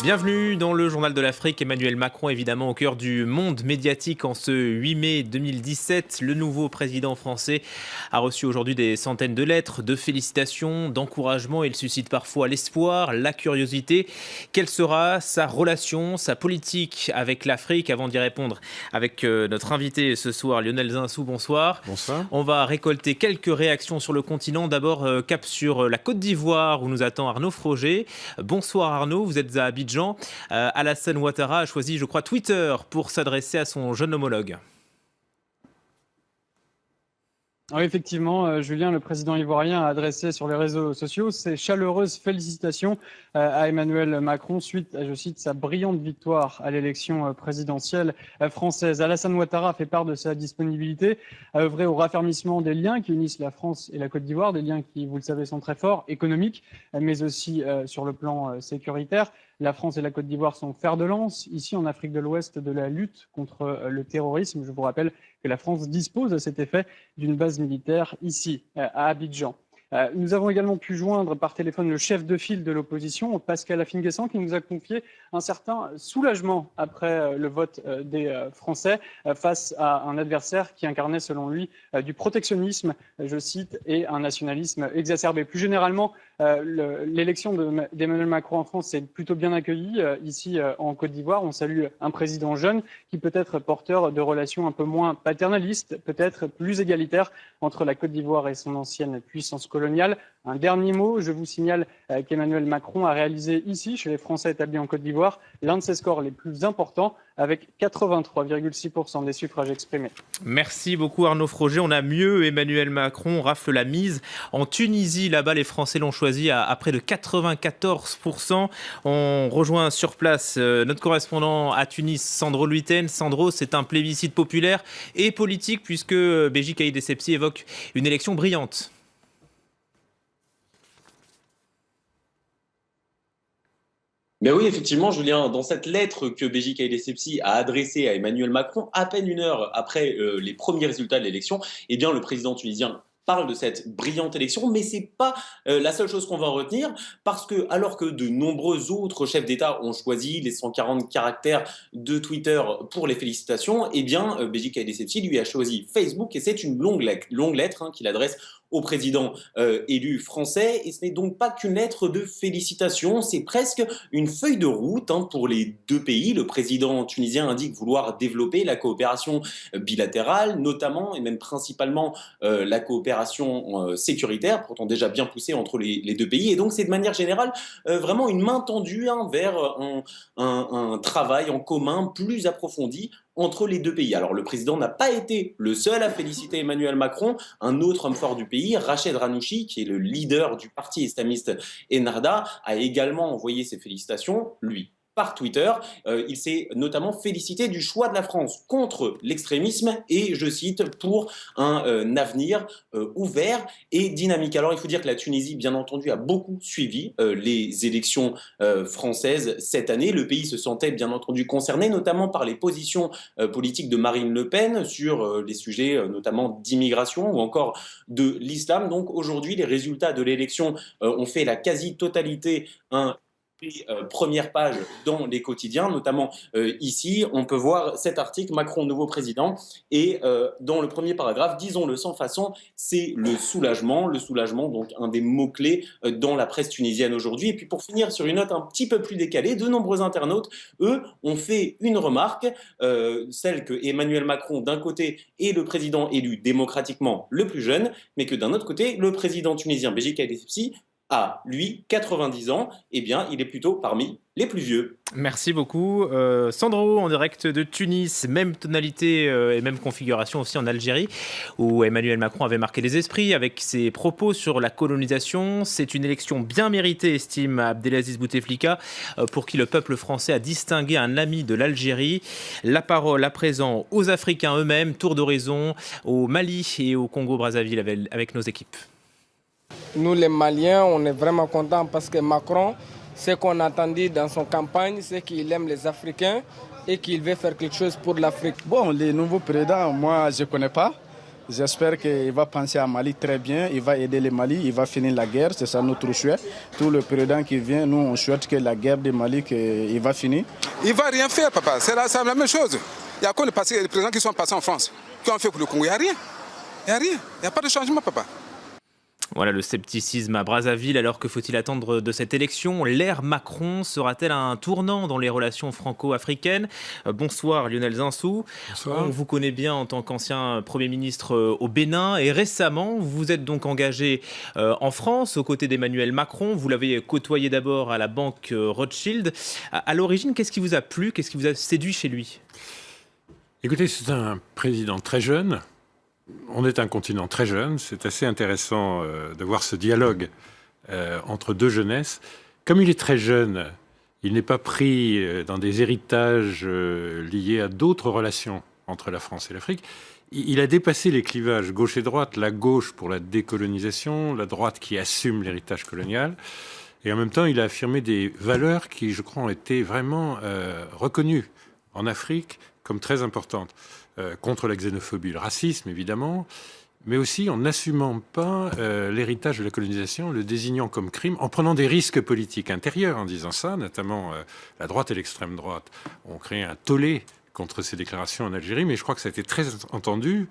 Bienvenue dans le Journal de l'Afrique. Emmanuel Macron, évidemment, au cœur du monde médiatique en ce 8 mai 2017. Le nouveau président français a reçu aujourd'hui des centaines de lettres, de félicitations, d'encouragements. Il suscite parfois l'espoir, la curiosité. Quelle sera sa relation, sa politique avec l'Afrique? Avant d'y répondre avec notre invité ce soir, Lionel Zinsou, bonsoir. Bonsoir. On va récolter quelques réactions sur le continent. D'abord, cap sur la Côte d'Ivoire où nous attend Arnaud Froger. Bonsoir Arnaud, vous êtes à Abidjan. Alassane Ouattara a choisi, je crois, Twitter pour s'adresser à son jeune homologue. Oui, effectivement, Julien, le président ivoirien, a adressé sur les réseaux sociaux ses chaleureuses félicitations à Emmanuel Macron suite à, je cite, sa brillante victoire à l'élection présidentielle française. Alassane Ouattara fait part de sa disponibilité à œuvrer au raffermissement des liens qui unissent la France et la Côte d'Ivoire, des liens qui, vous le savez, sont très forts, économiques, mais aussi sur le plan sécuritaire. La France et la Côte d'Ivoire sont fer de lance, ici en Afrique de l'Ouest, de la lutte contre le terrorisme. Je vous rappelle que la France dispose à cet effet d'une base militaire ici, à Abidjan. Nous avons également pu joindre par téléphone le chef de file de l'opposition, Pascal Affinguessan, qui nous a confié un certain soulagement après le vote des Français face à un adversaire qui incarnait, selon lui, du protectionnisme, je cite, et un nationalisme exacerbé. Plus généralement, l'élection d'Emmanuel Macron en France s'est plutôt bien accueillie ici en Côte d'Ivoire. On salue un président jeune qui peut être porteur de relations un peu moins paternalistes, peut-être plus égalitaires entre la Côte d'Ivoire et son ancienne puissance coloniale. Un dernier mot, je vous signale qu'Emmanuel Macron a réalisé ici, chez les Français établis en Côte d'Ivoire, l'un de ses scores les plus importants, avec 83,6% des suffrages exprimés. Merci beaucoup Arnaud Froger. On a mieux, Emmanuel Macron rafle la mise. En Tunisie, là-bas, les Français l'ont choisi à près de 94%. On rejoint sur place notre correspondant à Tunis, Sandro Luiten. Sandro, c'est un plébiscite populaire et politique puisque Béji Caïd Essebsi évoque une élection brillante. Mais oui, effectivement, Julien, dans cette lettre que Béji Caïd Essebsi a adressée à Emmanuel Macron, à peine une heure après les premiers résultats de l'élection, eh bien, le président tunisien parle de cette brillante élection, mais c'est pas la seule chose qu'on va en retenir, parce que alors que de nombreux autres chefs d'État ont choisi les 140 caractères de Twitter pour les félicitations, eh bien, Béji Caïd Essebsi lui a choisi Facebook, et c'est une longue lettre qu'il adresse au président élu français, et ce n'est donc pas qu'une lettre de félicitations, c'est presque une feuille de route pour les deux pays. Le président tunisien indique vouloir développer la coopération bilatérale, notamment et même principalement la coopération sécuritaire, pourtant déjà bien poussée entre les deux pays, et donc c'est de manière générale vraiment une main tendue vers un travail en commun plus approfondi entre les deux pays. Alors le président n'a pas été le seul à féliciter Emmanuel Macron. Un autre homme fort du pays, Rached Ghannouchi, qui est le leader du parti islamiste Ennahda, a également envoyé ses félicitations, lui, par Twitter. Il s'est notamment félicité du choix de la France contre l'extrémisme et, je cite, pour un avenir ouvert et dynamique. Alors il faut dire que la Tunisie, bien entendu, a beaucoup suivi les élections françaises cette année. Le pays se sentait bien entendu concerné, notamment par les positions politiques de Marine Le Pen sur les sujets notamment d'immigration ou encore de l'islam. Donc aujourd'hui, les résultats de l'élection ont fait la quasi-totalité première page dans les quotidiens, notamment ici, on peut voir cet article, Macron, nouveau président, et dans le premier paragraphe, disons-le sans façon, c'est le soulagement, donc un des mots-clés dans la presse tunisienne aujourd'hui. Et puis pour finir sur une note un petit peu plus décalée, de nombreux internautes, eux, ont fait une remarque, celle que Emmanuel Macron, d'un côté, est le président élu démocratiquement le plus jeune, mais que d'un autre côté, le président tunisien Béji Caïd Essebsi a, lui, 90 ans, eh bien, il est plutôt parmi les plus vieux. Merci beaucoup. Sandro, en direct de Tunis, même tonalité et même configuration aussi en Algérie, où Emmanuel Macron avait marqué les esprits avec ses propos sur la colonisation. C'est une élection bien méritée, estime Abdelaziz Bouteflika, pour qui le peuple français a distingué un ami de l'Algérie. La parole à présent aux Africains eux-mêmes, tour d'horizon au Mali et au Congo-Brazzaville avec nos équipes. Nous, les Maliens, on est vraiment contents parce que Macron, ce qu'on attendait dans son campagne, c'est qu'il aime les Africains et qu'il veut faire quelque chose pour l'Afrique. Bon, les nouveaux présidents, moi, je ne connais pas. J'espère qu'il va penser à Mali très bien, il va aider le Mali, il va finir la guerre, c'est ça notre souhait. Tout le président qui vient, nous on souhaite que la guerre du Mali, il va finir. Il ne va rien faire, papa, c'est la même chose. Il y a quoi les présidents qui sont passés en France, qui ont fait pour le Congo? Il n'y a rien. Il n'y a rien, il n'y a pas de changement, papa. Voilà le scepticisme à Brazzaville. Alors que faut-il attendre de cette élection? L'ère Macron sera-t-elle un tournant dans les relations franco-africaines? Bonsoir Lionel Zinsou. Bonsoir. On vous connaît bien en tant qu'ancien Premier ministre au Bénin et récemment vous êtes donc engagé en France aux côtés d'Emmanuel Macron. Vous l'avez côtoyé d'abord à la banque Rothschild. À l'origine, qu'est-ce qui vous a plu? Qu'est-ce qui vous a séduit chez lui? Écoutez, c'est un président très jeune. On est un continent très jeune. C'est assez intéressant de voir ce dialogue entre deux jeunesses. Comme il est très jeune, il n'est pas pris dans des héritages liés à d'autres relations entre la France et l'Afrique. Il a dépassé les clivages gauche et droite, la gauche pour la décolonisation, la droite qui assume l'héritage colonial. Et en même temps, il a affirmé des valeurs qui, je crois, ont été vraiment reconnues en Afrique comme très importantes. Contre la xénophobie, le racisme, évidemment, mais aussi en n'assumant pas l'héritage de la colonisation, le désignant comme crime, en prenant des risques politiques intérieurs en disant ça, notamment la droite et l'extrême droite ont créé un tollé contre ces déclarations en Algérie, mais je crois que ça a été très entendu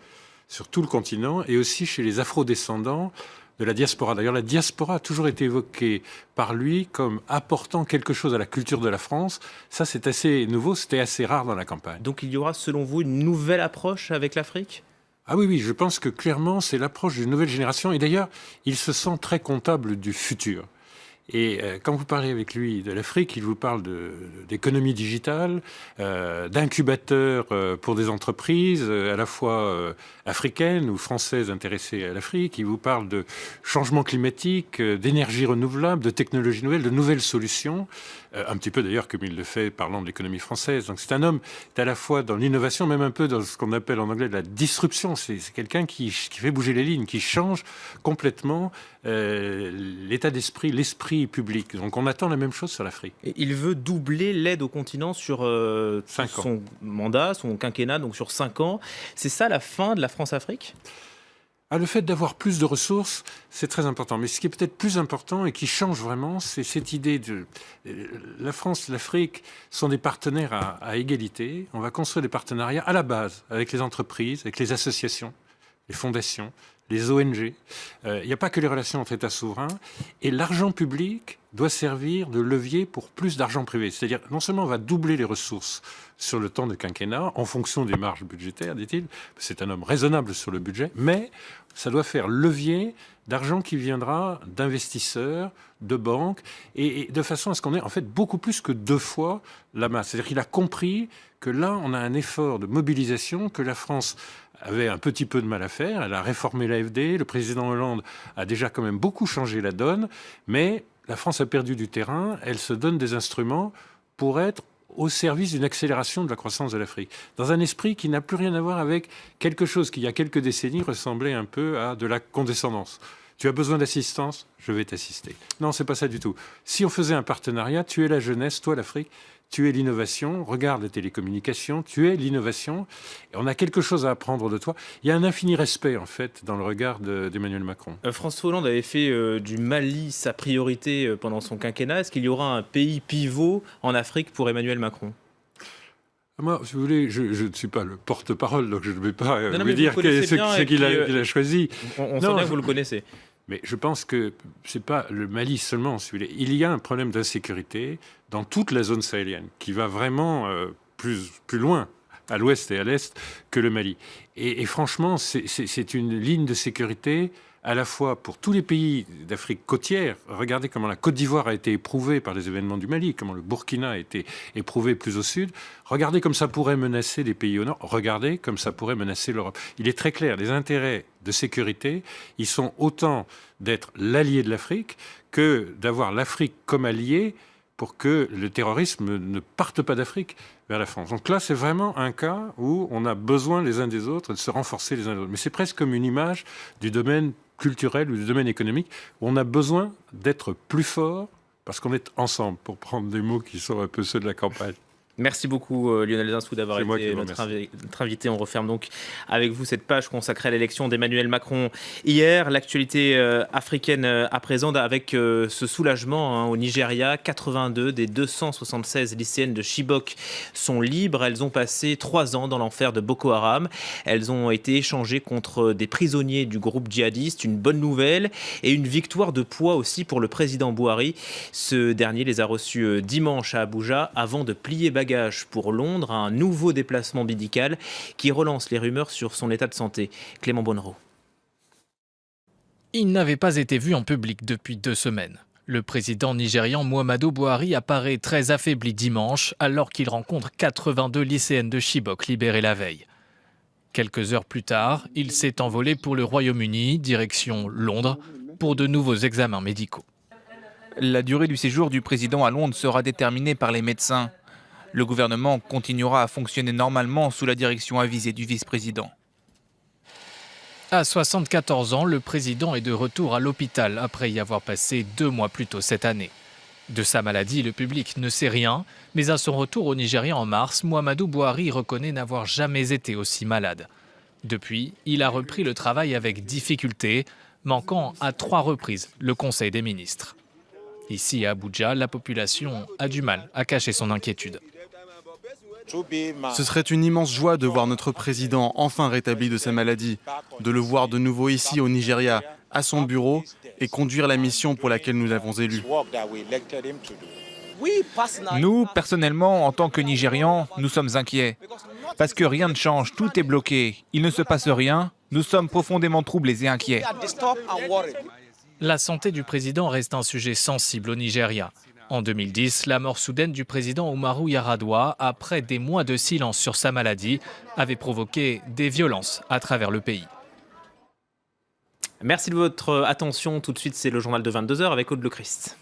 sur tout le continent et aussi chez les afro-descendants de la diaspora. D'ailleurs, la diaspora a toujours été évoquée par lui comme apportant quelque chose à la culture de la France. Ça, c'est assez nouveau, c'était assez rare dans la campagne. Donc il y aura, selon vous, une nouvelle approche avec l'Afrique? Ah oui, je pense que clairement, c'est l'approche d'une nouvelle génération. Et d'ailleurs, il se sent très comptable du futur. Et quand vous parlez avec lui de l'Afrique, il vous parle d'économie digitale, d'incubateurs pour des entreprises à la fois africaines ou françaises intéressées à l'Afrique. Il vous parle de changement climatique, d'énergie renouvelable, de technologies nouvelles, de nouvelles solutions. Un petit peu d'ailleurs comme il le fait parlant de l'économie française. Donc c'est un homme qui est à la fois dans l'innovation, même un peu dans ce qu'on appelle en anglais de la disruption. C'est quelqu'un qui fait bouger les lignes, qui change complètement l'état d'esprit, l'esprit public. Donc on attend la même chose sur l'Afrique. Et il veut doubler l'aide au continent sur son mandat, son quinquennat, donc sur 5 ans. C'est ça la fin de la France-Afrique ? Le fait d'avoir plus de ressources, c'est très important. Mais ce qui est peut-être plus important et qui change vraiment, c'est cette idée de... La France, l'Afrique sont des partenaires à égalité. On va construire des partenariats à la base avec les entreprises, avec les associations, les fondations, les ONG. Il n'y a pas que les relations entre États souverains. Et l'argent public doit servir de levier pour plus d'argent privé. C'est-à-dire, non seulement on va doubler les ressources sur le temps de quinquennat, en fonction des marges budgétaires, dit-il. C'est un homme raisonnable sur le budget, mais ça doit faire levier d'argent qui viendra d'investisseurs, de banques, et de façon à ce qu'on ait en fait beaucoup plus que 2 fois la masse. C'est-à-dire qu'il a compris que là, on a un effort de mobilisation que la France avait un petit peu de mal à faire. Elle a réformé l'AFD, le président Hollande a déjà quand même beaucoup changé la donne, mais la France a perdu du terrain, elle se donne des instruments pour être au service d'une accélération de la croissance de l'Afrique, dans un esprit qui n'a plus rien à voir avec quelque chose qui, il y a quelques décennies, ressemblait un peu à de la condescendance. Tu as besoin d'assistance, je vais t'assister. Non, c'est pas ça du tout. Si on faisait un partenariat, tu es la jeunesse, toi l'Afrique, tu es l'innovation, regarde les télécommunications, tu es l'innovation, et on a quelque chose à apprendre de toi. Il y a un infini respect, en fait, dans le regard d'Emmanuel Macron. François Hollande avait fait du Mali sa priorité pendant son quinquennat. Est-ce qu'il y aura un pays pivot en Afrique pour Emmanuel Macron ? Moi, si vous voulez, je ne suis pas le porte-parole, donc je ne vais pas vous dire ce qu'il a choisi. On sent bien que vous le connaissez. Mais je pense que ce n'est pas le Mali seulement, si vous voulez. Il y a un problème d'insécurité dans toute la zone sahélienne qui va vraiment plus loin à l'ouest et à l'est que le Mali. Et franchement, c'est une ligne de sécurité à la fois pour tous les pays d'Afrique côtière. Regardez comment la Côte d'Ivoire a été éprouvée par les événements du Mali, comment le Burkina a été éprouvé plus au sud. Regardez comme ça pourrait menacer les pays au nord. Regardez comme ça pourrait menacer l'Europe. Il est très clair, les intérêts de sécurité, ils sont autant d'être l'allié de l'Afrique que d'avoir l'Afrique comme allié pour que le terrorisme ne parte pas d'Afrique vers la France. Donc là, c'est vraiment un cas où on a besoin les uns des autres de se renforcer les uns des autres. Mais c'est presque comme une image du domaine culturel ou du domaine économique où on a besoin d'être plus fort parce qu'on est ensemble, pour prendre des mots qui sont un peu ceux de la campagne. Merci beaucoup Lionel Zinsou d'avoir été notre invité. On referme donc avec vous cette page consacrée à l'élection d'Emmanuel Macron hier. L'actualité africaine à présent avec ce soulagement au Nigeria. 82 des 276 lycéennes de Chibok sont libres. Elles ont passé 3 ans dans l'enfer de Boko Haram. Elles ont été échangées contre des prisonniers du groupe djihadiste. Une bonne nouvelle et une victoire de poids aussi pour le président Buhari. Ce dernier les a reçues dimanche à Abuja avant de plier bagage pour Londres, un nouveau déplacement médical qui relance les rumeurs sur son état de santé. Clément Bonnereau. Il n'avait pas été vu en public depuis 2 semaines. Le président nigérian Muhammadu Buhari apparaît très affaibli dimanche alors qu'il rencontre 82 lycéennes de Chibok libérées la veille. Quelques heures plus tard, il s'est envolé pour le Royaume-Uni, direction Londres, pour de nouveaux examens médicaux. La durée du séjour du président à Londres sera déterminée par les médecins. Le gouvernement continuera à fonctionner normalement sous la direction avisée du vice-président. À 74 ans, le président est de retour à l'hôpital après y avoir passé 2 mois plus tôt cette année. De sa maladie, le public ne sait rien, mais à son retour au Nigeria en mars, Muhammadu Buhari reconnaît n'avoir jamais été aussi malade. Depuis, il a repris le travail avec difficulté, manquant à 3 reprises le Conseil des ministres. Ici à Abuja, la population a du mal à cacher son inquiétude. Ce serait une immense joie de voir notre président enfin rétabli de sa maladie, de le voir de nouveau ici au Nigeria, à son bureau, et conduire la mission pour laquelle nous l'avons élu. Nous, personnellement, en tant que Nigérians, nous sommes inquiets. Parce que rien ne change, tout est bloqué. Il ne se passe rien, nous sommes profondément troublés et inquiets. La santé du président reste un sujet sensible au Nigeria. En 2010, la mort soudaine du président Umaru Yar'Adua, après des mois de silence sur sa maladie, avait provoqué des violences à travers le pays. Merci de votre attention. Tout de suite, c'est le journal de 22h avec Aude Le Christ.